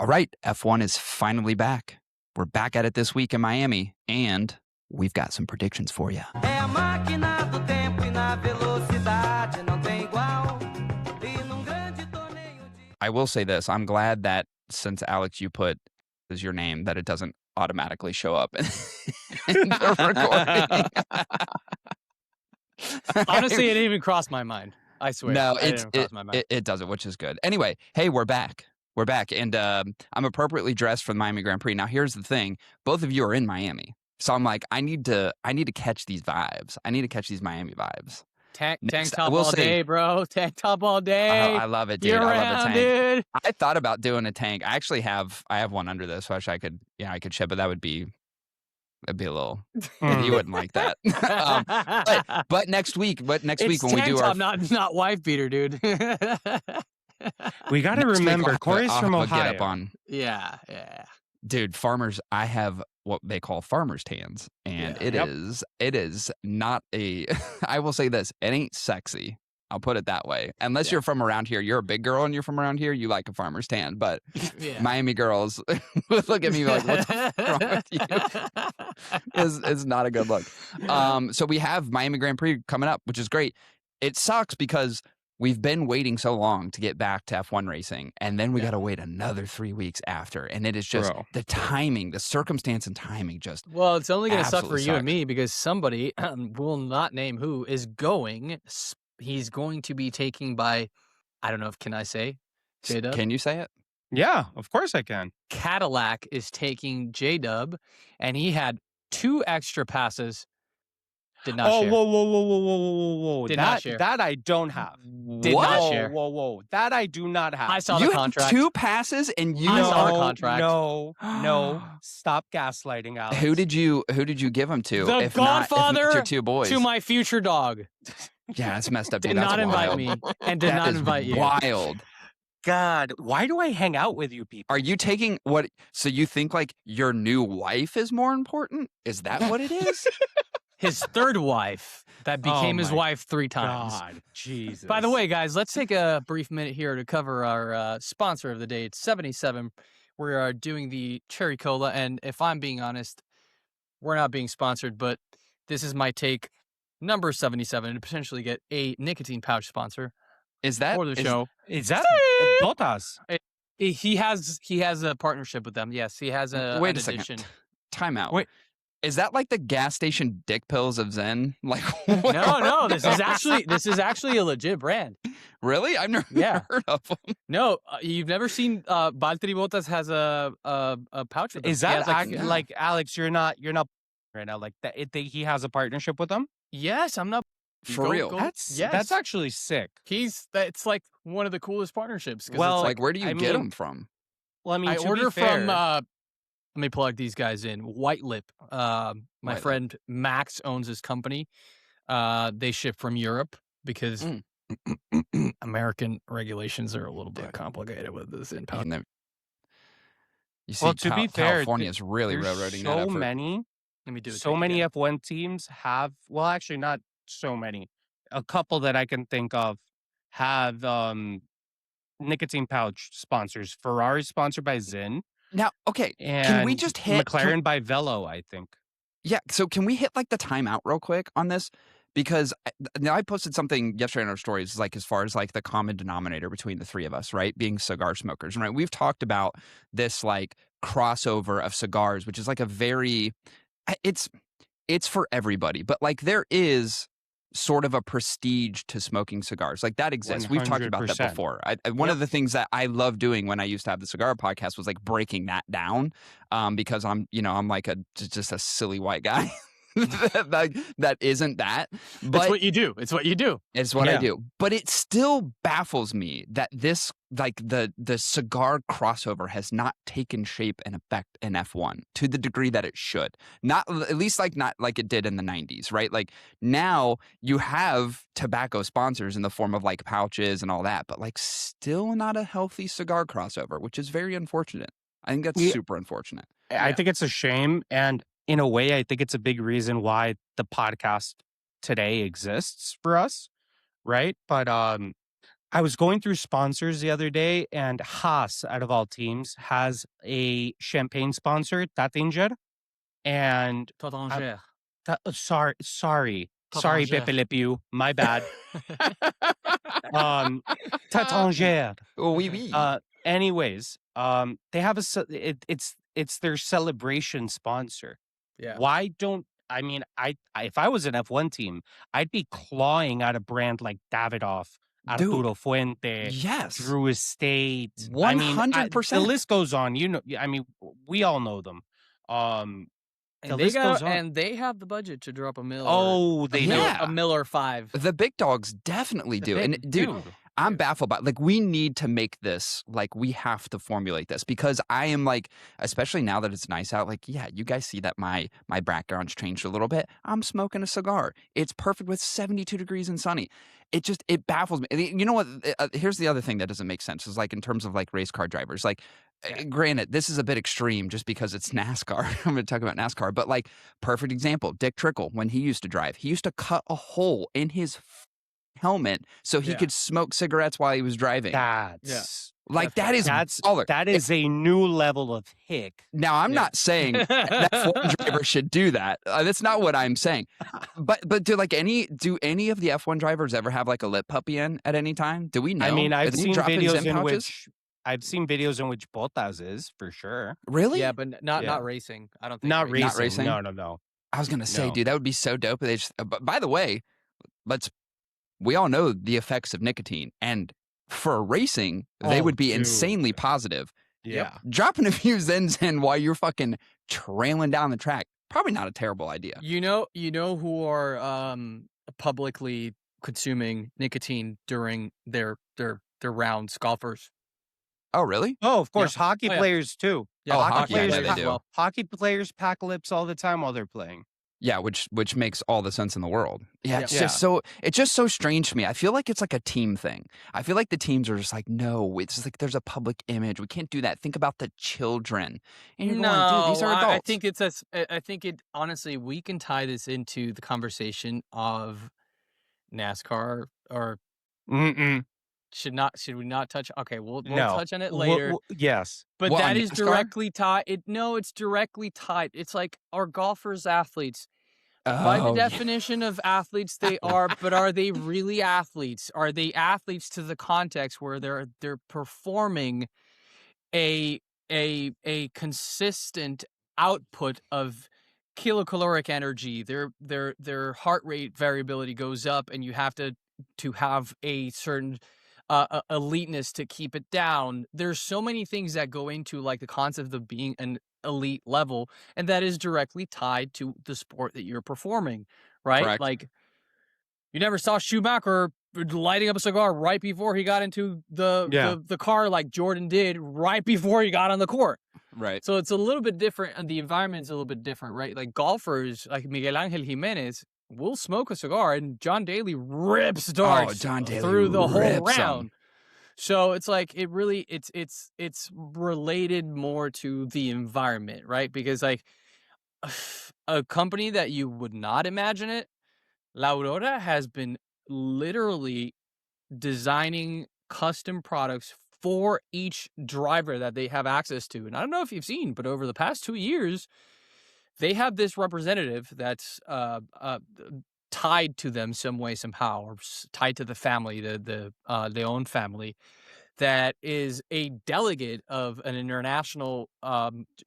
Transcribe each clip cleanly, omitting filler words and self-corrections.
All right, F1 is finally back. We're back at it this week in Miami, and we've got some predictions for you. I will say this. I'm glad that since Alex, you put as your name, that it doesn't automatically show up in the recording. Honestly, it didn't even cross my mind. I swear. No, it didn't cross my mind. It doesn't, which is good. Anyway, hey, we're back. We're back, and I'm appropriately dressed for the Miami Grand Prix. Now, here's the thing: both of you are in Miami, so I'm like, I need to catch these vibes. I need to catch these Miami vibes. Tank top all day, bro. Tank top all day. I love it, dude. I love a tank. Dude. I thought about doing a tank. I actually have one under this. I wish I could. Yeah, I could ship it. That'd be a little. You wouldn't like that. But next week. But next week when we do our not wife beater, dude. We got to remember, Corey's from Ohio. Get up on. Yeah. Dude, farmers. I have what they call farmers tans, and it is not a. I will say this: it ain't sexy. I'll put it that way. Unless you're from around here, you're a big girl and you're from around here, you like a farmer's tan. But Miami girls look at me like, "What's wrong with you?" It's not a good look. So we have Miami Grand Prix coming up, which is great. It sucks because we've been waiting so long to get back to F1 racing, and then we got to wait another 3 weeks after. And it is just the timing, the circumstance and timing just. Well, it's only going to suck for you and me because somebody, will not name who, is going. He's going to be taking by, I don't know if, can I say? J-Dub? Can you say it? Yeah, of course I can. Cadillac is taking J-Dub, and he had 2 extra passes. Did not share. Whoa. Did not share. That I don't have. Did not share. Whoa. That I do not have. I saw the contract. You have 2 passes and you saw the contract. No. Stop gaslighting, Alex. Who did you give him to? The Godfather not, your 2 boys. to my future dog. Yeah, that's messed up. Did Dude. not That's invite wild. me and did not invite you. Wild. God, why do I hang out with you people? Are you taking what? So you think like your new wife is more important? Is that what it is? His 3rd wife that became his wife 3 times. God, Jesus. By the way, guys, let's take a brief minute here to cover our sponsor of the day. It's 77. We are doing the Cherry Cola, and if I'm being honest, we're not being sponsored, but this is my take. Number 77 to potentially get a nicotine pouch sponsor. Is that for the show? Is that Botas? He has a partnership with them. Yes, he has a. Wait a second. Time out. Wait. Is that like the gas station dick pills of Zen? Like no. This is actually a legit brand. Really? I've never heard of them. No, you've never seen. Valtteri Bottas has a pouch with them. Is that like Alex? You're not right now. Like that. He has a partnership with them. Yes, I'm not. For real. That's actually sick. It's like one of the coolest partnerships. Well, like where do you get them from? Well, I mean, I order from. Let me plug these guys in. White Lip. My friend Max owns this company. They ship from Europe because American regulations are a little bit complicated with this impound. You see, to be fair, California is really railroading that effort. Many F1 teams have. Well, actually, not so many. A couple that I can think of have nicotine pouch sponsors. Ferrari sponsored by Zyn. Now, okay, can we just hit McLaren by Velo, I think. Yeah, so can we hit like the timeout real quick on this? Because now I posted something yesterday in our stories, like as far as like the common denominator between the 3 of us, right? Being cigar smokers, right? We've talked about this like crossover of cigars, which is like a very, it's for everybody, but like there is sort of a prestige to smoking cigars. Like that exists. 100%. We've talked about that before. One of the things that I love doing when I used to have the cigar podcast was like breaking that down because I'm like just a silly white guy that isn't that. But it's what you do. It's what you do. It's what I do. But it still baffles me that this like the cigar crossover has not taken shape and effect in F1 to the degree that it should. Not at least not like it did in the 90s, right? Like now you have tobacco sponsors in the form of like pouches and all that, but like still not a healthy cigar crossover, which is very unfortunate. I think that's super unfortunate. I think it's a shame, and in a way, I think it's a big reason why the podcast today exists for us, right? But I was going through sponsors the other day, and Haas, out of all teams, has a champagne sponsor, Tattinger, and Tattanger. sorry, Tattanger. Pepe Le Pew, my bad. Tattinger. Oui, oui. Anyways, they have it's their celebration sponsor. Yeah. Why don't I mean I if I was an F1 team, I'd be clawing at a brand like Davidoff, Dude, Arturo Fuente, yes. Drew Estate. 100%. The list goes on. I mean, we all know them. And they have the budget to drop a mill. They do. Yeah. A mill or 5. The big dogs definitely do. And dude, I'm baffled by like we need to make this like we have to formulate this because I am like, especially now that it's nice out, like, yeah, you guys see that my background's changed a little bit. I'm smoking a cigar. It's perfect with 72 degrees and sunny. It baffles me. You know what? Here's the other thing that doesn't make sense is like in terms of like race car drivers, like granted, this is a bit extreme just because it's NASCAR. I'm going to talk about NASCAR, but like perfect example, Dick Trickle, when he used to drive, he used to cut a hole in his helmet so he could smoke cigarettes while he was driving. That is a new level of hick. Now I'm not saying that F1 driver should do that. That's not what I'm saying. But do any of the F1 drivers ever have like a lip puppy in at any time? Do we know? I mean, I've Is he seen dropping videos Zen in pouches? I've seen videos in which Bottas is for sure. Really? Yeah, but not racing. I don't think Not racing. Not racing? No. I was gonna say, dude, that would be so dope. They just, but by the way, we all know the effects of nicotine, and for racing, they would be insanely positive. Yeah. Dropping a few Zen while you're fucking trailing down the track, probably not a terrible idea. You know who are publicly consuming nicotine during their rounds? Golfers. Oh, really? Oh, of course, hockey players too. Yeah, hockey players players as well. Hockey players pack lips all the time while they're playing. Yeah, which makes all the sense in the world. Yeah, it's Yeah. just so strange to me. I feel like it's like a team thing. I feel like the teams are just like, no, it's just like there's a public image. We can't do that. Think about the children. And you're going, dude, these are adults. I think it honestly, we can tie this into the conversation of NASCAR or should we not touch? Okay, we'll touch on it later. Yes. But What, that on is NASCAR? directly tied. It's directly tied. It's like, are golfers athletes? By the definition of athletes, they are, but are they really athletes? Are they athletes to the context where they're performing a consistent output of kilocaloric energy? Their heart rate variability goes up, and you have to have a certain eliteness to keep it down. There's so many things that go into like the concept of being an elite level, and that is directly tied to the sport that you're performing, right? Correct. Like, you never saw Schumacher lighting up a cigar right before he got into the car like Jordan did right before he got on the court. Right. So it's a little bit different, and the environment's a little bit different, right? Like golfers like Miguel Angel Jimenez will smoke a cigar, and John Daly rips darts through the whole round. So it's like it's related more to the environment, right? Because like a company that you would not imagine it, La Aurora has been literally designing custom products for each driver that they have access to. And I don't know if you've seen, but over the past 2 years, they have this representative that's tied to them some way, somehow, or tied to the family, the Leon family, that is a delegate of an international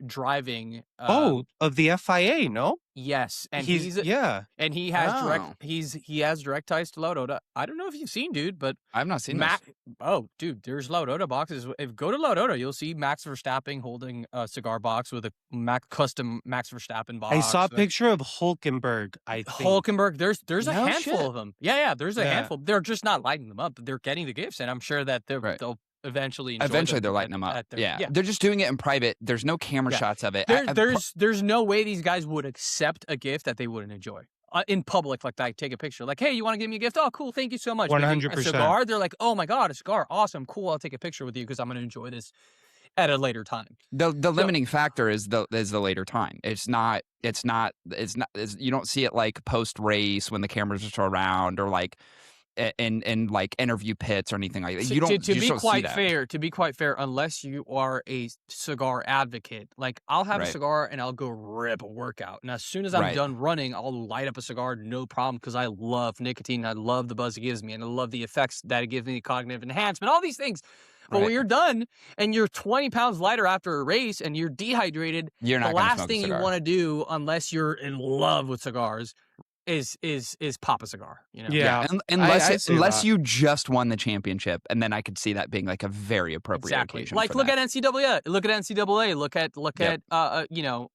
driving. Of the FIA, no? Yes, and he has direct ties to La Aurora. I don't know if you've seen, dude, but I've not seen this. Oh, dude, there's La Aurora boxes. If go to La Aurora, you'll see Max Verstappen holding a cigar box with a custom Max Verstappen box. I saw a picture of Hulkenberg. I think Hulkenberg. There's a handful shit. of them. Yeah, there's a handful. They're just not lighting them up. They're getting the gifts, and I'm sure that they'll eventually they're lighting them up. They're just doing it in private. There's no camera shots of it. There's no way these guys would accept a gift that they wouldn't enjoy in public. Like, I take a picture, like, hey, you want to give me a gift? Oh, cool, thank you so much. 100%. A cigar? They're like, oh my god, a cigar, awesome, cool. I'll take a picture with you because I'm going to enjoy this at a later time. The limiting factor is the later time. It's not. You don't see it like post race when the cameras are around, or like in like interview pits or anything like that. To, You don't. to you just be don't see quite that. fair, unless you are a cigar advocate, like I'll have a Right. cigar and I'll go rip a workout, and as soon as I'm Right. done running, I'll light up a cigar, no problem, because I love nicotine, I love the buzz it gives me, and I love the effects that it gives me, cognitive enhancement, all these things. But when Right. you're done and you're 20 pounds lighter after a race and you're dehydrated, You're the not going to last smoke a thing you cigar. want to do, unless you're in love with cigars, is pop a cigar. You know? Yeah. Unless you just won the championship, and then I could see that being like a very appropriate Exactly. occasion. Like for look that. at NCAA. Look at NCAA. Look at The MLB.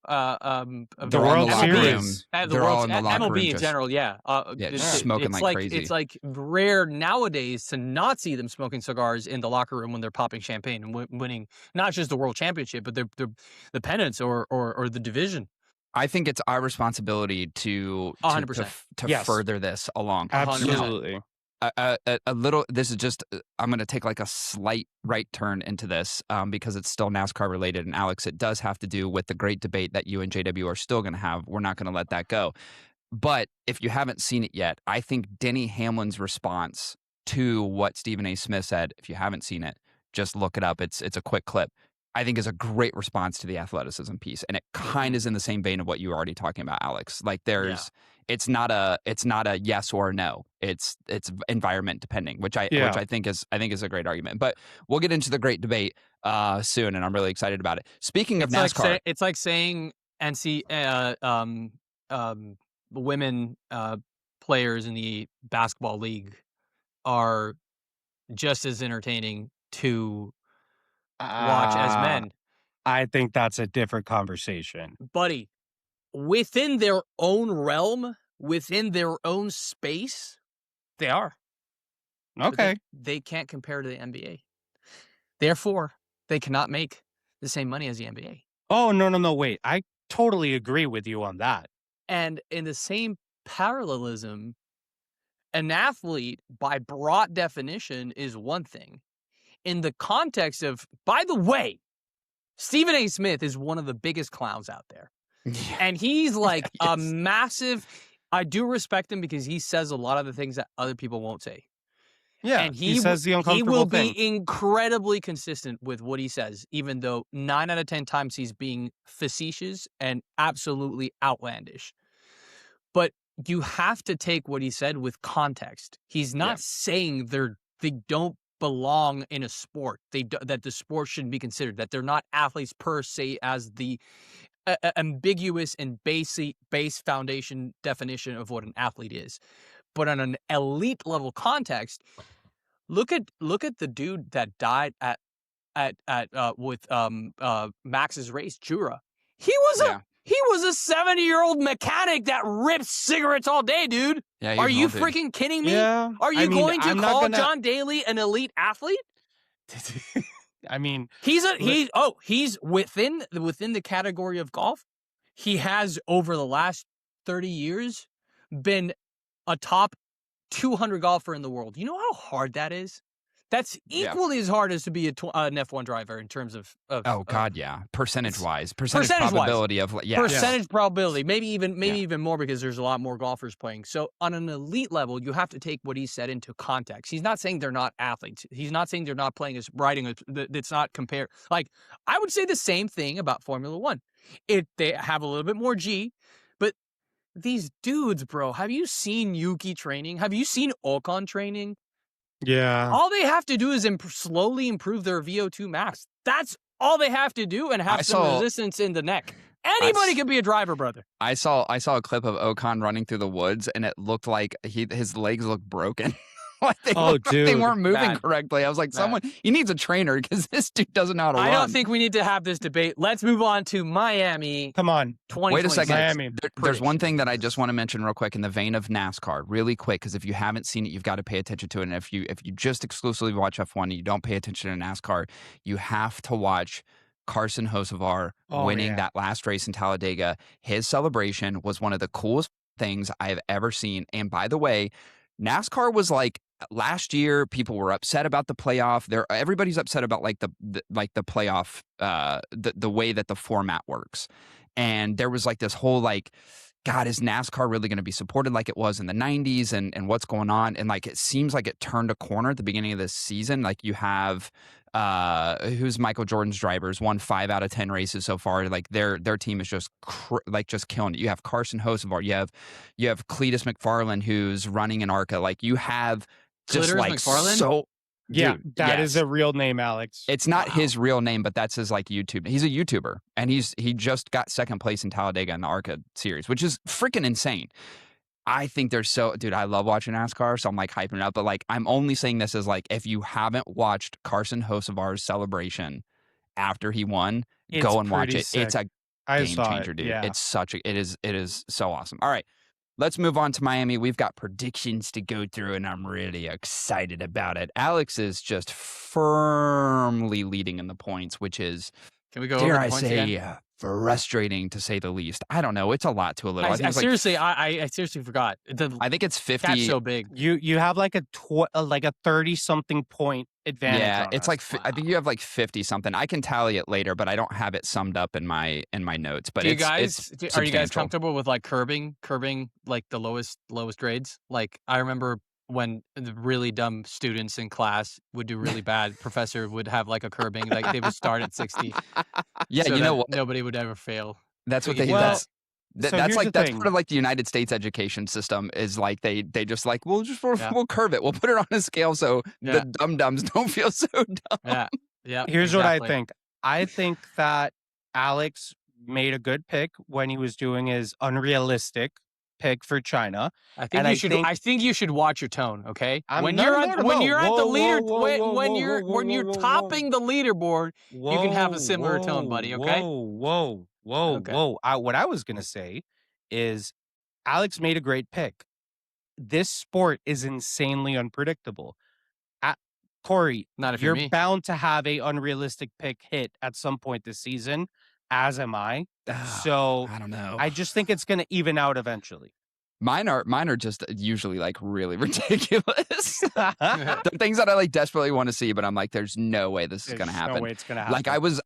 World The Series. They're World all in the locker MLB room in just- general. Yeah. just smoking it's like crazy. It's like rare nowadays to not see them smoking cigars in the locker room when they're popping champagne and winning not just the world championship, but the pennants or the division. I think it's our responsibility to 100%. Yes. further this along. 100%. Absolutely. A little. This is just. I'm going to take like a slight right turn into this because it's still NASCAR related. And Alex, it does have to do with the great debate that you and JW are still going to have. We're not going to let that go. But if you haven't seen it yet, I think Denny Hamlin's response to what Stephen A. Smith said, if you haven't seen it, just look it up. It's a quick clip. I think is a great response to the athleticism piece, and it kind of is in the same vein of what you were already talking about, Alex. Like it's not a yes or no. It's environment depending, which I think is a great argument. But we'll get into the great debate soon, and I'm really excited about it. Speaking of NASCAR, it's like saying women players in the basketball league are just as entertaining to watch as men. I think that's a different conversation. Buddy, within their own realm, within their own space, they are. Okay. They can't compare to the NBA. Therefore, they cannot make the same money as the NBA. Oh, no, wait. I totally agree with you on that. And in the same parallelism, an athlete, by broad definition, is one thing. In the context of, by the way, Stephen A. Smith is one of the biggest clowns out there. Yeah. And he's like a massive, I do respect him because he says a lot of the things that other people won't say. Yeah, and he says the uncomfortable He will thing. be incredibly consistent with what he says, even though 9 out of 10 times he's being facetious and absolutely outlandish. But you have to take what he said with context. He's not saying they don't belong in a sport. That the sport shouldn't be considered. That they're not athletes per se as the ambiguous and base foundation definition of what an athlete is. But on an elite level context, look at the dude that died with Max's race, Jura. He was a 70-year-old mechanic that ripped cigarettes all day, dude. Yeah, are you freaking kidding me? Yeah, Are you going to call John Daly an elite athlete? I mean, he's within the category of golf. He has, over the last 30 years, been a top 200 golfer in the world. You know how hard that is? That's equally as hard as to be an F1 driver in terms of percentage probability of probability, maybe even more, because there's a lot more golfers playing. So on an elite level, you have to take what he said into context. He's not saying they're not athletes. He's not saying they're not playing as riding. That's not compared. Like, I would say the same thing about Formula One. They have a little bit more G, but these dudes, bro, have you seen Yuki training? Have you seen Ocon training? Yeah. All they have to do is slowly improve their VO2 max. That's all they have to do, and have some resistance in the neck. Anybody can be a driver, brother. I saw a clip of Ocon running through the woods, and it looked like his legs looked broken. Like they weren't moving correctly. I was like, he needs a trainer, because this dude doesn't know how to run. I don't think we need to have this debate. Let's move on to Miami. Come on. Wait a second. Miami. There's one thing that I just want to mention real quick in the vein of NASCAR, really quick, because if you haven't seen it, you've got to pay attention to it. And if you just exclusively watch F1 and you don't pay attention to NASCAR, you have to watch Carson Hocevar winning that last race in Talladega. His celebration was one of the coolest things I have ever seen. And by the way, NASCAR was like, last year, people were upset about the playoff. Everybody's upset about like the playoff, the way that the format works. And there was like this whole like God, is NASCAR really going to be supported like it was in the 90s and what's going on? And like, it seems like it turned a corner at the beginning of this season. Like you have, who's Michael Jordan's drivers won 5 out of 10 races so far. Like their team is just just killing it. You have Carson Hocevar. You have Cletus McFarland, who's running an ARCA. Like you have just Clitters like McFarland? so. Yeah, Dude, that is yes. a real name, Alex. It's not his real name, but that's his like YouTube. He's a YouTuber, and he just got second place in Talladega in the ARCA series, which is freaking insane. I think dude, I love watching NASCAR, so I'm like hyping it up. But like, I'm only saying this as like, if you haven't watched Carson Hocevar's celebration after he won, go and watch pretty it. sick. It's a I game saw changer, it, dude. yeah. It is so awesome. All right. Let's move on to Miami. We've got predictions to go through, and I'm really excited about it. Alex is just firmly leading in the points, which is, Can we go dare over the I points say, again? Frustrating to say the least. I don't know. It's a lot to a little. I think it's seriously, like, I seriously forgot. I think it's 50. That's so big. You have like a 30-something point advantage. Yeah, on it's us. like I think you have like 50 something. I can tally it later, but I don't have it summed up in my notes. But are you it's guys substantial. comfortable with like curbing like the lowest grades? Like I remember when the really dumb students in class would do really bad, professor would have like a curbing, like they would start at 60. Yeah, so you know what? nobody would ever fail. That's So what you they. do that. so That's here's like the that's thing. part of like the United States education system is like they just like we'll Yeah. curve it. We'll put it on a scale so Yeah. the dum-dums don't feel so dumb. Yeah. Yeah. Here's what I exactly. think. I think that Alex made a good pick when he was doing his unrealistic pick for China. I think And you I should. think- I think you should watch your tone. Okay, I'm- when no, you're no, at no, when no. you're at the Whoa, leader whoa, when whoa, when whoa, you're whoa, when whoa, you're whoa, whoa. topping the leaderboard, you can have a similar tone, buddy. Okay. Whoa. Okay. What I was gonna say is Alex made a great pick. This sport is insanely unpredictable. Corey, Not if you're you're me. bound to have a unrealistic pick hit at some point this season, as am I. So I don't know. I just think it's going to even out eventually. Mine are just usually like really ridiculous. They're things that I like desperately want to see, but I'm like, there's no way this is going to happen. No way it's going to happen. Like I was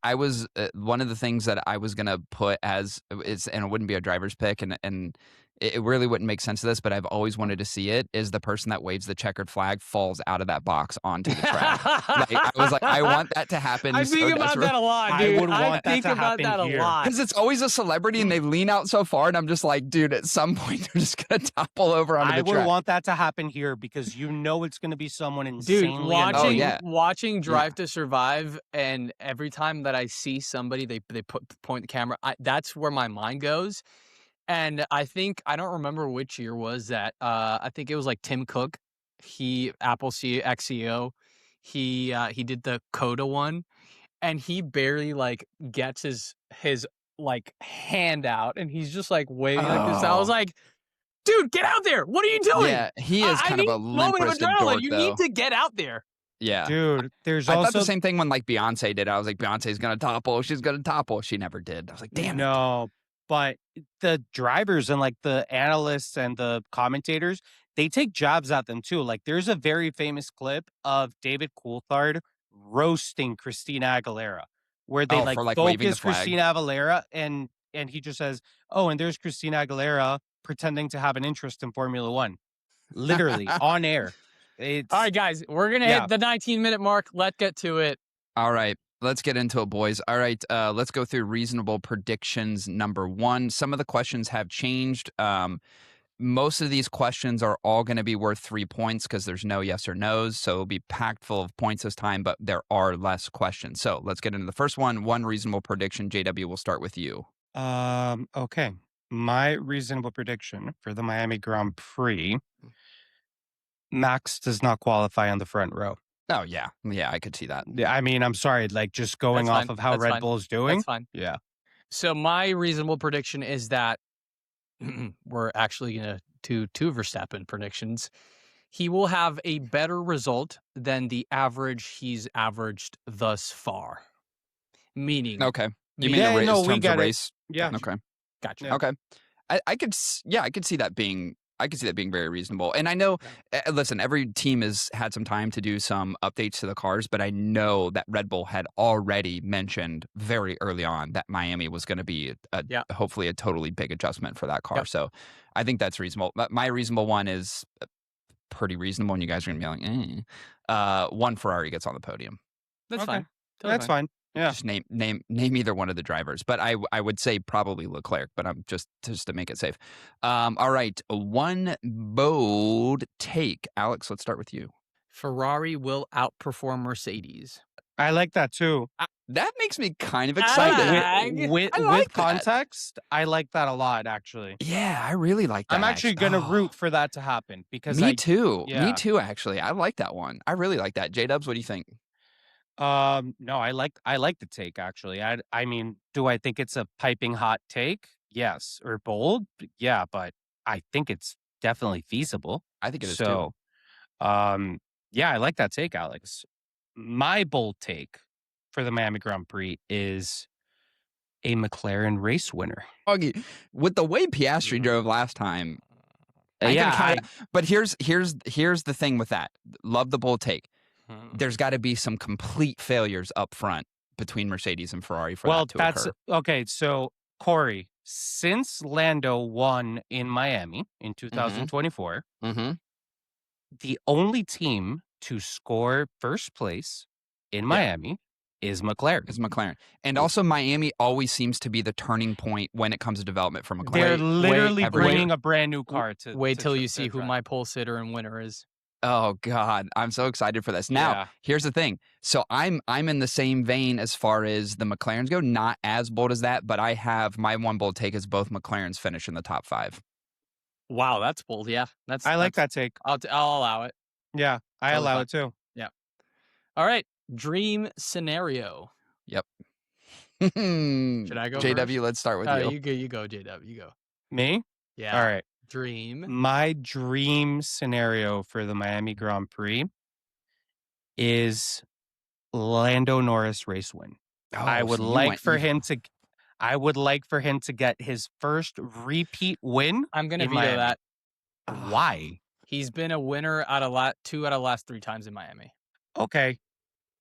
one of the things that I was gonna put as is, and it wouldn't be a driver's pick, and it really wouldn't make sense to this, but I've always wanted to see it. Is the person that waves the checkered flag falls out of that box onto the track? Like I was like, I want that to happen. I think about that a lot, I dude. would want that think to about happen that here. a lot. because it's always a celebrity and they lean out so far, and I'm just like, dude, at some point they're just gonna topple over onto I the would track. want that to happen here because you know it's going to be someone Dude, insanely annoying. watching Drive to Survive, and every time that I see somebody, they point the camera. That's where my mind goes. And I think I don't remember which year was that. I think it was like Tim Cook, Apple ex-CEO. He did the Coda one, and he barely like gets his like hand out, and he's just like waving like this. I was like, dude, get out there! What are you doing? Yeah, he is kind of a limp-wristed dork, You though. need to get out there. Yeah. Dude, there's I also thought the same thing when like Beyonce did. I was like, Beyonce's gonna topple. She's gonna topple. She never did. I was like, damn it. No, but the drivers and like the analysts and the commentators, they take jabs at them too. Like there's a very famous clip of David Coulthard roasting Christina Aguilera, where they for, like, waving the focus flag. Christina Aguilera and he just says, "Oh, and there's Christina Aguilera pretending to have an interest in Formula One," literally on air. It's, All right, guys, we're gonna hit the 19-minute mark. Let's get to it. All right. Let's get into it, boys. All right, let's go through reasonable predictions. Number 1, some of the questions have changed. Most of these questions are all going to be worth 3 points because there's no yes or no's, so it'll be packed full of points this time, but there are less questions. So let's get into the first one. One reasonable prediction. JW, we'll start with you. Okay. My reasonable prediction for the Miami Grand Prix, Max does not qualify on the front row. Oh, yeah. Yeah, I could see that. Yeah, I mean, I'm sorry, like just going That's off fine. of how That's Red fine. Bull's doing. That's fine. Yeah. So my reasonable prediction is that we're actually going to do 2 Verstappen predictions. He will have a better result than the average he's averaged thus far. Meaning, Okay. You mean Yeah, the race, no, we terms got of it. race? Yeah. Okay. gotcha. Yeah. Okay. I could see that being I could see that being very reasonable. And I know, listen, every team has had some time to do some updates to the cars, but I know that Red Bull had already mentioned very early on that Miami was going to be hopefully a totally big adjustment for that car. Yep. So I think that's reasonable. But my reasonable one is pretty reasonable, and you guys are going to be like, one Ferrari gets on the podium. That's fine. Totally That's fine. Yeah. Just name either one of the drivers, but I would say probably Leclerc, but I'm just to make it safe. All right, one bold take, Alex. Let's start with you. Ferrari will outperform Mercedes. I like that too. That makes me kind of excited. With context, I like that a lot, actually. Yeah, I really like that. I'm actually going to root for that to happen because me too. Me too. Actually, I like that one. I really like that. J-Dubs, what do you think? No, I like the take, actually. I mean, do I think it's a piping hot take? Yes. Or bold? Yeah, but I think it's definitely feasible. I think it is too. Yeah, I like that take, Alex. My bold take for the Miami Grand Prix is a McLaren race winner. With the way Piastri drove last time, but here's the thing with that. Love the bold take. There's got to be some complete failures up front between Mercedes and Ferrari for that to occur. Okay. So, Corey, since Lando won in Miami in 2024, the only team to score first place in Miami is McLaren. And also, Miami always seems to be the turning point when it comes to development for McLaren. They're literally bringing a brand new car to. Wait till you see who my pole sitter and winner is. Oh God, I'm so excited for this. Now, here's the thing. So I'm in the same vein as far as the McLarens go, not as bold as that, but I have my one bold take is both McLarens finish in the top 5. Wow, that's bold. Yeah, I like that take. I'll allow it. Yeah, I allow it too. Yeah. All right, dream scenario. Yep. Should I go? JW, first? let's start with you. You go, JW. You go. Me? Yeah. All right. Dream. My dream scenario for the Miami Grand Prix is Lando Norris race win. I would like for him to get his first repeat win. I'm going to veto that. Why? He's been a winner two out of the last 3 times in Miami. Okay.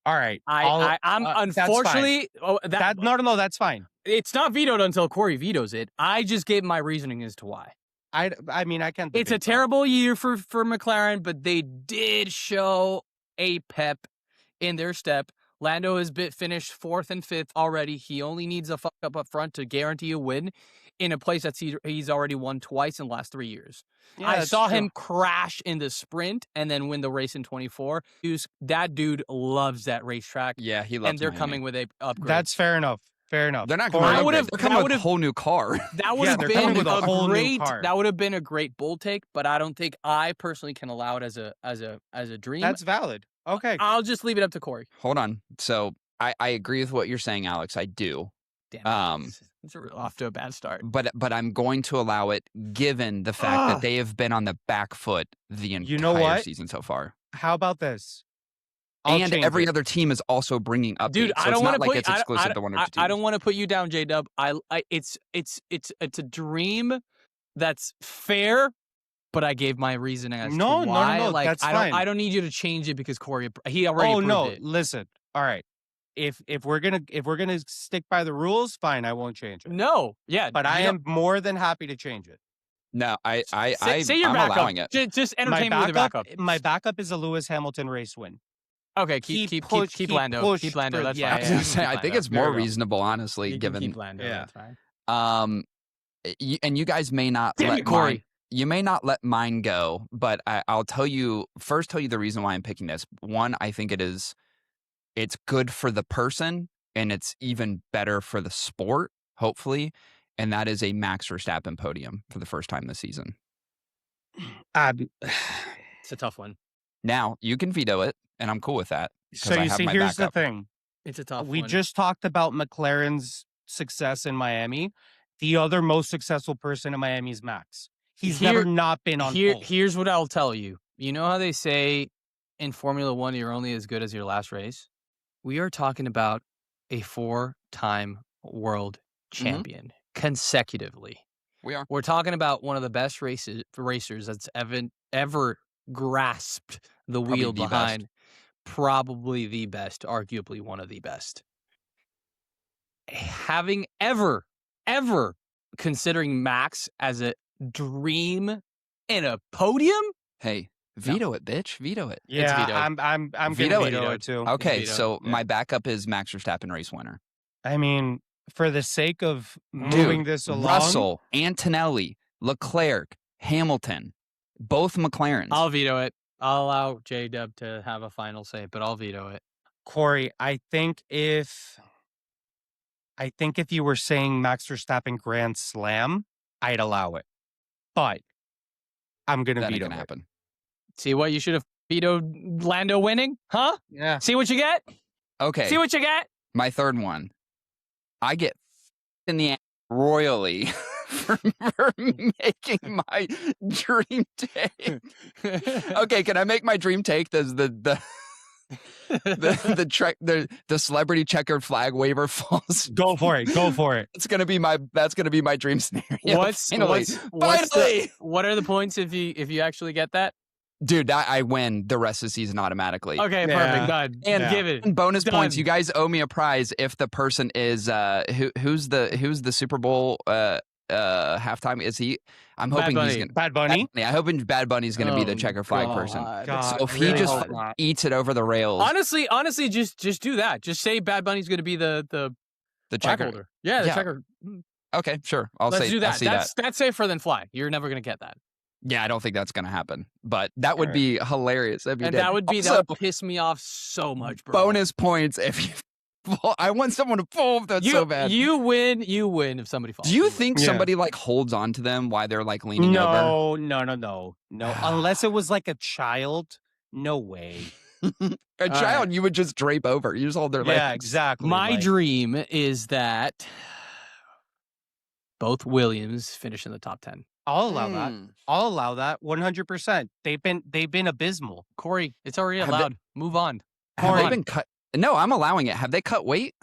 All right. I'm unfortunately no, that's fine. It's not vetoed until Corey vetoes it. I just gave my reasoning as to why. I mean, I can't. It's a terrible year for McLaren, but they did show a pep in their step. Lando has finished 4th and 5th already. He only needs a fuck up front to guarantee a win in a place that he's already won twice in the last 3 years. Yeah, I saw him crash in the sprint and then win the race in 24. That dude loves that racetrack. Yeah, he loves. And they're Miami. coming with a upgrade. That's fair enough. Fair enough. They're not coming with a whole new car. That would have been a great. That would have been a great bold take, but I don't think I personally can allow it as a dream. That's valid. Okay. I'll just leave it up to Corey. Hold on. So I agree with what you're saying, Alex. I do. Damn. It's off to a bad start. But I'm going to allow it, given the fact that they have been on the back foot the entire season so far. How about this? And every other team is also bringing updates. Dude, so it's not like it's exclusive to one or two teams. I don't want to put you down, J-Dub. It's a dream that's fair, but I gave my reasoning as to why. No, like, that's fine. I don't need you to change it because Corey he already approved it. Listen. All right. If we're gonna stick by the rules, fine, I won't change it. No, yeah, but I am more than happy to change it. No, say your I'm backup. allowing it. Just entertain me with the backup. My backup is a Lewis Hamilton race win. Okay, keep Lando. Keep Lando. That's fine. I was gonna say, I think it's more reasonable, honestly, given. Keep Lando. Yeah. That's fine. And you guys may not let Corey. You may not let mine go, but I'll tell you the reason why I'm picking this. One, I think it's good for the person, and it's even better for the sport, hopefully, and that is a Max Verstappen podium for the first time this season. It's a tough one. Now, you can veto it, and I'm cool with that. So you see, here's the thing. It's a tough one. We just talked about McLaren's success in Miami. The other most successful person in Miami is Max. He's never not been on pole. Here's what I'll tell you. You know how they say in Formula One, you're only as good as your last race? We are talking about a 4-time world champion consecutively. We are. We're talking about one of the best racers that's ever grasped the Probably wheel the best. behind. Probably the best, arguably one of the best. Having ever considering Max as a dream in a podium? Hey, veto it, bitch. Veto it. Yeah, vetoed. I'm Veto gonna it. veto it too. Okay, vetoed, so yeah. my backup is Max Verstappen race winner. I mean, for the sake of moving this along, Russell, Antonelli, Leclerc, Hamilton, both McLarens. I'll veto it. I'll allow J-Dub to have a final say, but I'll veto it. Corey, I think if you were saying Max Verstappen Grand Slam, I'd allow it. But I'm gonna That ain't veto gonna it. happen. See what you should have vetoed Lando winning? Huh? Yeah. See what you get? Okay, See what you get? my third one. I get in the ass royally for making my dream take. Okay, can I make my dream take? Does the celebrity checkered flag waiver falls? Go for it. Go for it. That's gonna be my dream scenario. Finally. What are the points if you actually get that? Dude, I win the rest of the season automatically. Okay, Yeah. perfect. Done. And give it. And bonus Done. points. You guys owe me a prize if the person is who's the Super Bowl halftime? Is he? I'm hoping he's gonna Bad Bunny. I hope Bad Bunny's gonna be the checker flag person. God, So if I he really just hope not. eats it over the rails, Honestly, just do that. Just say Bad Bunny's going to be the the flag checker. holder. Yeah, the Yeah. checker. Okay, sure. I'll Let's say do that. I'll see that. That's safer than fly. You're never going to get that. Yeah, I don't think that's gonna happen, but that would be hilarious if you And did. that would Also, piss me off so much, bro. bonus points if you. I want someone to fall. That's so bad. You win if somebody falls. Do you think Yeah. somebody like holds on to them while they're like leaning over? No. Unless it was like a child, no way. A child, you would just drape over. You just hold their legs. Yeah, exactly. My like, dream is that both Williams finish in the top 10. I'll allow that. I'll allow that 100%. They've been abysmal. Corey, it's already Have they- allowed. Move on. Have they on. been cut? No, I'm allowing it. Have they cut weight?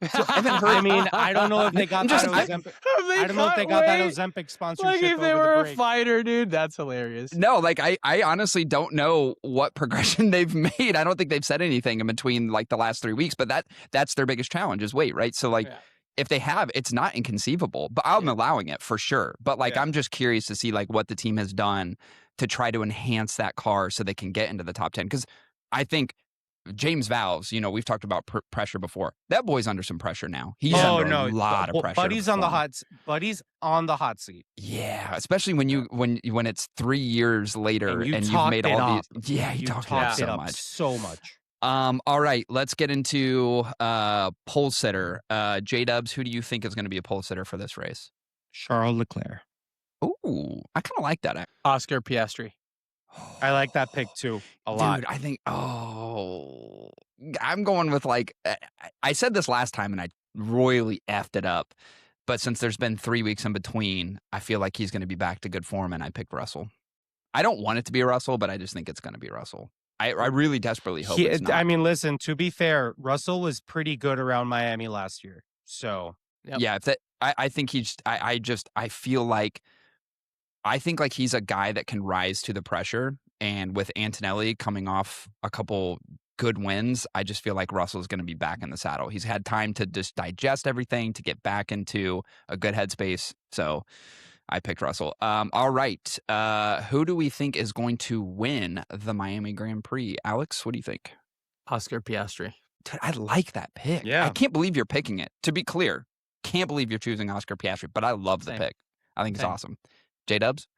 I haven't heard. I mean, I don't know if they got that I- Ozempic. I don't know if they got that Ozempic sponsorship. Like if they over were the a break. fighter, dude, that's hilarious. No, like I honestly don't know what progression they've made. I don't think they've said anything in between like the last 3 weeks, but that's their biggest challenge is weight, right? So like Yeah. if they have, it's not inconceivable, but I'm allowing it for sure. But like Yeah. I'm just curious to see like what the team has done to try to enhance that car so they can get into the top 10. Because I think James Valves, we've talked about pressure before. That boy's under some pressure now. He's under a lot of pressure. Buddy's on the hot seat. Yeah, especially when it's 3 years later And you you've talked made it all up. these. Yeah, you talked it talked up so much. much. All right, let's get into pole sitter. J-Dubs, who do you think is going to be a pole sitter for this race? Charles Leclerc. Ooh, I kind of like that. Oscar Piastri. I like that pick too a lot. Dude, I think, I'm going with I said this last time and I royally effed it up. But since there's been 3 weeks in between, I feel like he's going to be back to good form and I picked Russell. I don't want it to be Russell, but I just think it's going to be Russell. I really desperately hope it's not. I mean, listen, to be fair, Russell was pretty good around Miami last year. So, Yep. Yeah, I think I think like he's a guy that can rise to the pressure. And with Antonelli coming off a couple good wins, I just feel like Russell's going to be back in the saddle. He's had time to just digest everything, to get back into a good headspace. So I picked Russell. All right. Who do we think is going to win the Miami Grand Prix? Alex, what do you think? Oscar Piastri. Dude, I like that pick. Yeah. I can't believe you're picking it. To be clear, can't believe you're choosing Oscar Piastri, but I love the Same. pick. I think it's Same. awesome. J-Dubs?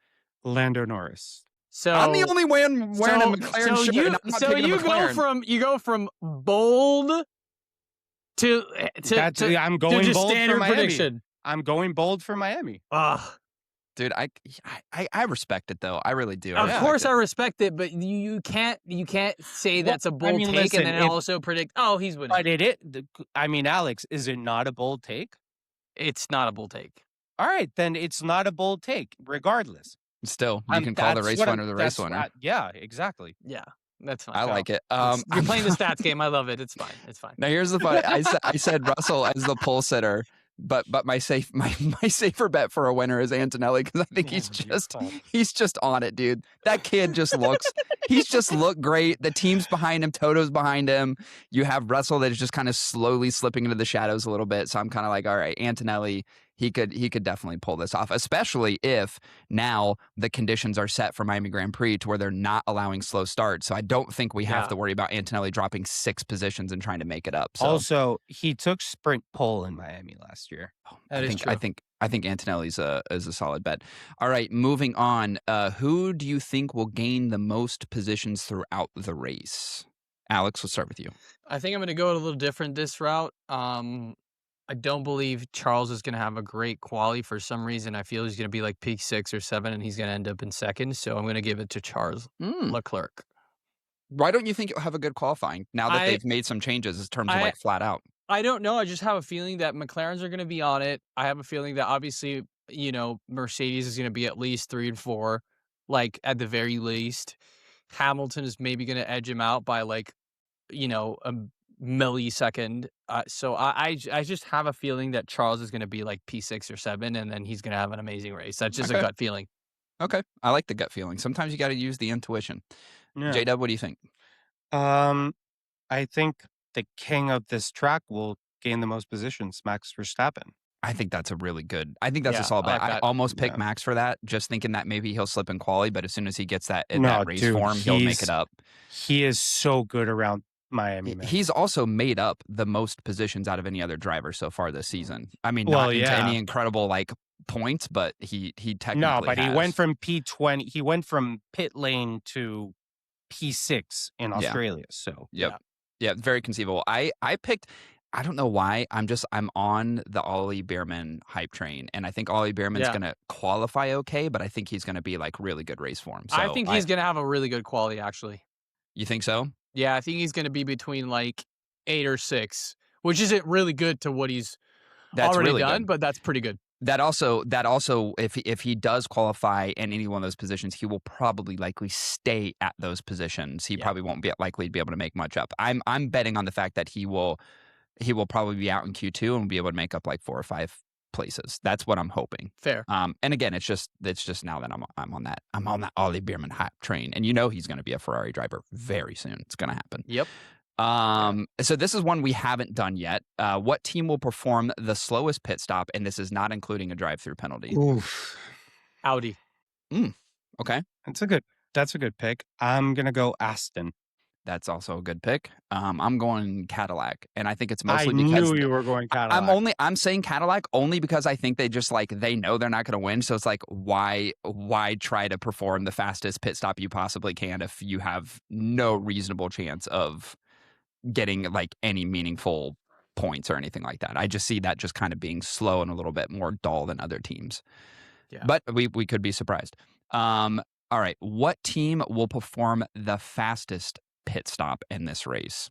Lando Norris. So I'm the only one wearing a McLaren shirt. and I'm not picking a McLaren. you go from bold to I'm going just bold for standard Miami. prediction. I'm going bold for Miami. Ugh. Dude, I respect it though. I really do. Of respect course, it. I respect it, but you can't say that's a bold take listen, and then if- also predict. Oh, he's winning. But Alex, is it not a bold take? It's not a bold take. All right, then it's not a bold take, regardless. Still, you can call the That's race what winner the race winner. Yeah, exactly. Yeah, that's fine. I like it. You're playing the stats game. I love it. It's fine. It's fine. Now here's the fun. I said Russell as the pole sitter But my safer bet for a winner is Antonelli because I think he's just on it, dude. That kid he's just looked great. The team's behind him, Toto's behind him. You have Russell that is just kind of slowly slipping into the shadows a little bit. So I'm kind of like, all right, Antonelli, he could definitely pull this off, especially if now the conditions are set for Miami Grand Prix to where they're not allowing slow starts. So I don't think we have to worry about Antonelli dropping 6 positions and trying to make it up. So also, he took sprint pole in Miami last year. That is true. I think Antonelli's is a solid bet. All right, moving on. Who do you think will gain the most positions throughout the race? Alex, let's start with you. I think I'm going to go a little different this route. I don't believe Charles is going to have a great quali. For some reason, I feel he's going to be like P6 or 7, and he's going to end up in second. So I'm going to give it to Charles Leclerc. Why don't you think you'll have a good qualifying now that they've made some changes in terms of like flat out? I don't know. I just have a feeling that McLaren's are going to be on it. I have a feeling that obviously, Mercedes is going to be at least 3 and 4, like at the very least. Hamilton is maybe going to edge him out by like, a millisecond. So I just have a feeling that Charles is going to be like P6 or 7, and then he's going to have an amazing race. That's just a gut feeling. Okay. I like the gut feeling. Sometimes you got to use the intuition. Yeah. J-Dub, what do you think? I think the king of this track will gain the most positions, Max Verstappen. I think that's a solid bet. I almost picked Max for that, just thinking that maybe he'll slip in quali, but as soon as he gets that race form, he'll make it up. He is so good around Miami, man. He's also made up the most positions out of any other driver so far this season. I mean, not into any incredible like points, but he technically he went from P20. He went from pit lane to P6 in Australia. So yeah, very conceivable. I picked. I don't know why. I'm on the Ollie Beerman hype train, and I think Ollie Beerman's going to qualify okay, but I think he's going to be like really good race form. So I think he's going to have a really good quality, actually. You think so? Yeah, I think he's going to be between like 8 or 6, which isn't really good to what he's already really done, but that's pretty good. That also, if he does qualify in any one of those positions, he will probably likely stay at those positions. He probably won't be likely to be able to make much up. I'm betting on the fact that he will probably be out in Q2 and be able to make up like 4 or 5 places. That's what I'm hoping. Fair. And again, it's just now that I'm on that Ollie Beerman hype train, and he's going to be a Ferrari driver very soon. It's going to happen. Yep. So this is one we haven't done yet. What team will perform the slowest pit stop? And this is not including a drive-through penalty. Oof. Audi. Okay. That's a good pick. I'm gonna go Aston. That's also a good pick. I'm going Cadillac, and I think it's mostly because I knew you were going Cadillac. I'm saying Cadillac only because I think they just like they know they're not going to win. So it's like why try to perform the fastest pit stop you possibly can if you have no reasonable chance of getting like any meaningful points or anything like that. I just see that just kind of being slow and a little bit more dull than other teams. Yeah. But we could be surprised. All right, what team will perform the fastest pit stop in this race?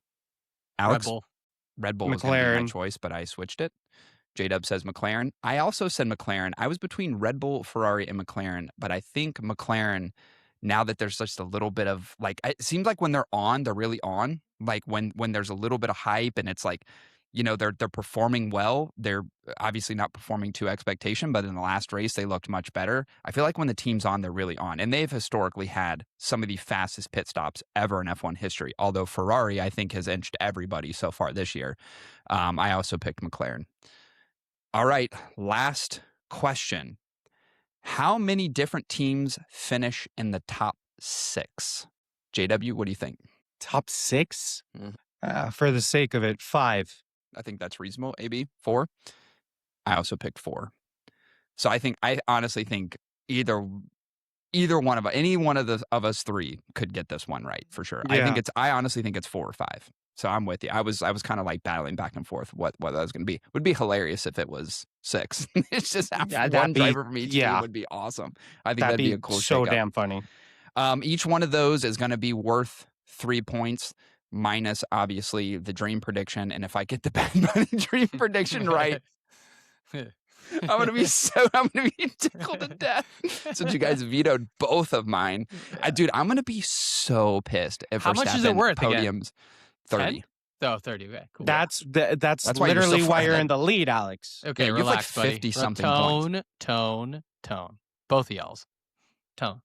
Alex? Red Bull was going to be my choice, but I switched it. J-Dub says McLaren. I also said McLaren. I was between Red Bull, Ferrari, and McLaren, but I think McLaren, now that there's just a little bit of like, it seems like when they're on, they're really on. Like when there's a little bit of hype and it's like, they're performing well. They're obviously not performing to expectation, but in the last race, they looked much better. I feel like when the team's on, they're really on. And they've historically had some of the fastest pit stops ever in F1 history. Although Ferrari, I think, has inched everybody so far this year. I also picked McLaren. All right, last question. How many different teams finish in the top 6? JW, what do you think? Top 6? For the sake of it, 5. I think that's reasonable. AB 4. I also picked 4. So I honestly think either one of any one of us 3 could get this one right for sure. Yeah. I honestly think it's 4 or 5. So I'm with you. I was kind of like battling back and forth what that was going to be. It would be hilarious if it was 6. It's just one driver from each team would be awesome. I think that'd be a cool so shakeup. Damn funny. Each one of those is going to be worth 3 points. Minus obviously the dream prediction, and if I get the Bad Bunny dream prediction right, I'm gonna be tickled to death. Since you guys vetoed both of mine, dude, I'm gonna be so pissed if how much is it worth podiums again? 30. Oh, 30. Okay, cool. That's That's why you're so literally far why you're ahead. in the lead, Alex. Okay, Yeah, you have like relax, buddy. 50-something points. Tone. Both of y'all's. Tone.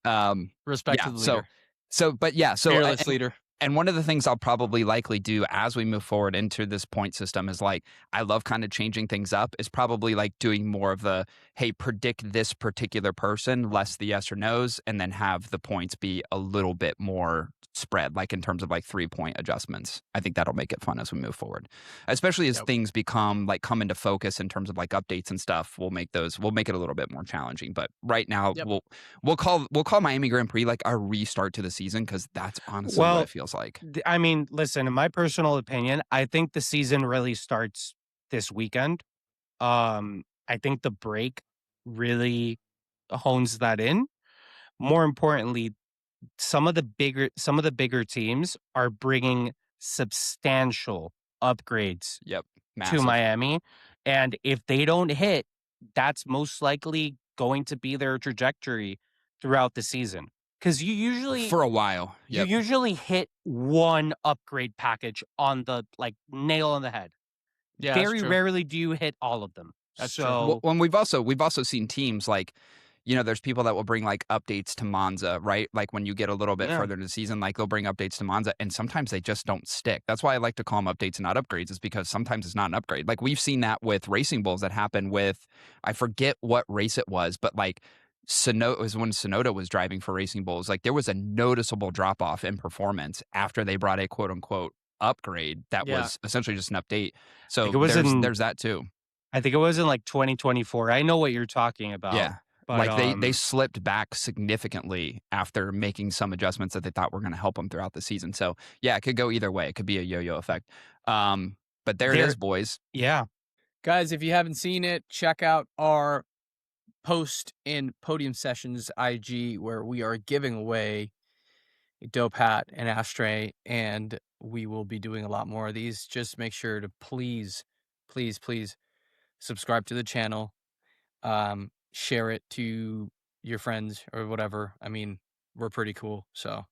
Respect to the leader. So Fearless leader. And one of the things I'll probably likely do as we move forward into this point system is like, I love kind of changing things up, is probably like doing more of the, hey, predict this particular person, less the yes or no's, and then have the points be a little bit more spread, like in terms of like 3-point adjustments. I think that'll make it fun as we move forward, especially as things come into focus in terms of like updates and stuff. We'll make it a little bit more challenging. But right now, we'll call Miami Grand Prix like our restart to the season, because that's honestly what it feels like. I mean, listen, in my personal opinion, I think the season really starts this weekend. I think the break really hones that in. More importantly, some of the bigger teams are bringing substantial upgrades Massive. to Miami, and if they don't hit, that's most likely going to be their trajectory throughout the season. Because you usually, for a while, you usually hit one upgrade package on the nail on the head. Yeah, very rarely do you hit all of them. That's true. Well, when we've also seen teams like, there's people that will bring like updates to Monza, right? Like when you get a little bit further into the season, like they'll bring updates to Monza, and sometimes they just don't stick. That's why I like to call them updates and not upgrades, is because sometimes it's not an upgrade. Like we've seen that with Racing Bulls that happened with, I forget what race it was, but like it was when Sonoda was driving for Racing Bulls. Like there was a noticeable drop off in performance after they brought a quote unquote upgrade that was essentially just an update. So there's that too. I think it was in like 2024. I know what you're talking about. Yeah. But, like they slipped back significantly after making some adjustments that they thought were going to help them throughout the season. So yeah, it could go either way. It could be a yo-yo effect. But there it is, boys. Yeah. Guys, if you haven't seen it, check out our post in Podium Sessions IG, where we are giving away a dope hat and ashtray, and we will be doing a lot more of these. Just make sure to please subscribe to the channel. Share it to your friends or whatever. I mean, we're pretty cool, so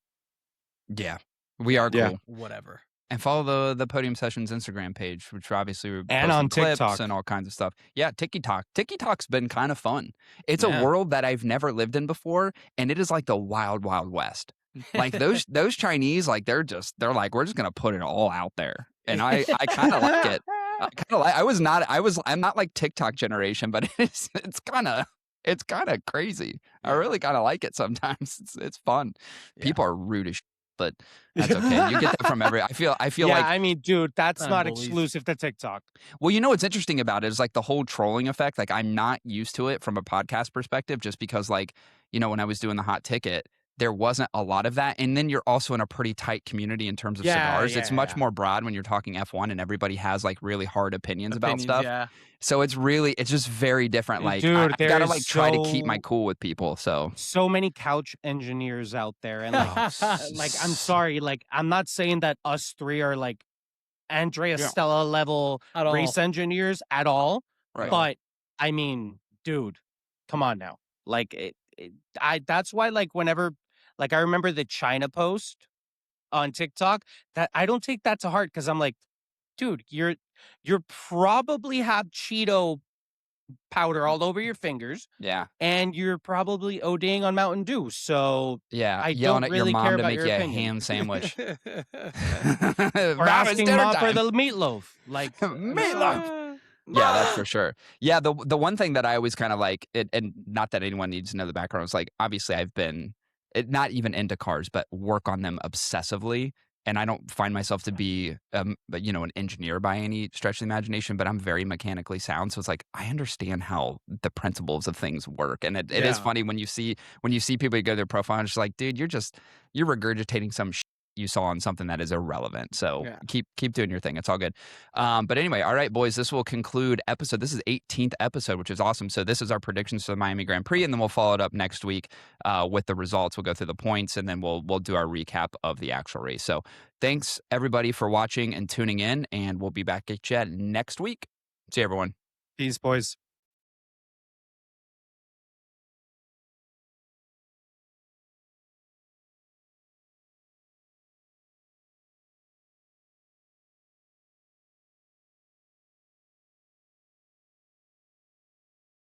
yeah, we are cool. Whatever. And follow the Podium Sessions Instagram page, which obviously we're and on clips TikTok and all kinds of stuff. Yeah, TikTok. TikTok's been kind of fun. It's a world that I've never lived in before, and it is like the wild, wild west. Like those Chinese, like they're like, we're just gonna put it all out there, and I kind of like it. I'm not like TikTok generation, but it's kind of crazy. I really kind of like it sometimes. It's fun. People are rude as shit, but that's okay. You get that from I feel like, I mean, dude, that's not exclusive to TikTok. Well, what's interesting about it is like the whole trolling effect. Like I'm not used to it from a podcast perspective, just because like, when I was doing the hot ticket, there wasn't a lot of that. And then you're also in a pretty tight community in terms of cigars. It's much more broad when you're talking F1, and everybody has like really hard opinions about stuff. Yeah. So it's just very different. Like, dude, I gotta like try to keep my cool with people. So many couch engineers out there. And like, I'm sorry, like, I'm not saying that us three are like Andrea Stella level race engineers at all. Right. But I mean, dude, come on now. Like that's why, like, whenever, like, I remember the China post on TikTok, that I don't take that to heart, because I'm like, dude, you're probably have Cheeto powder all over your fingers. Yeah. And you're probably ODing on Mountain Dew. So yeah, I yelling don't at really your mom care to about make your you opinion. a ham sandwich. Or asking mom for the meatloaf. Like meatloaf. Yeah, that's for sure. Yeah, the one thing that I always kind of like, and not that anyone needs to know the background, is like, obviously I've been not even into cars, but work on them obsessively. And I don't find myself to be, an engineer by any stretch of the imagination, but I'm very mechanically sound. So it's like, I understand how the principles of things work. And it is funny when you see people go to their profile and it's just like, dude, you're regurgitating some shit you saw on something that is irrelevant. So keep doing your thing. It's all good. But anyway, all right, boys, this will conclude this is 18th episode, which is awesome. So this is our predictions for the Miami Grand Prix, and then we'll follow it up next week with the results. We'll go through the points, and then we'll do our recap of the actual race. So thanks everybody for watching and tuning in, and we'll be back at you next week. See you, everyone. Peace, boys.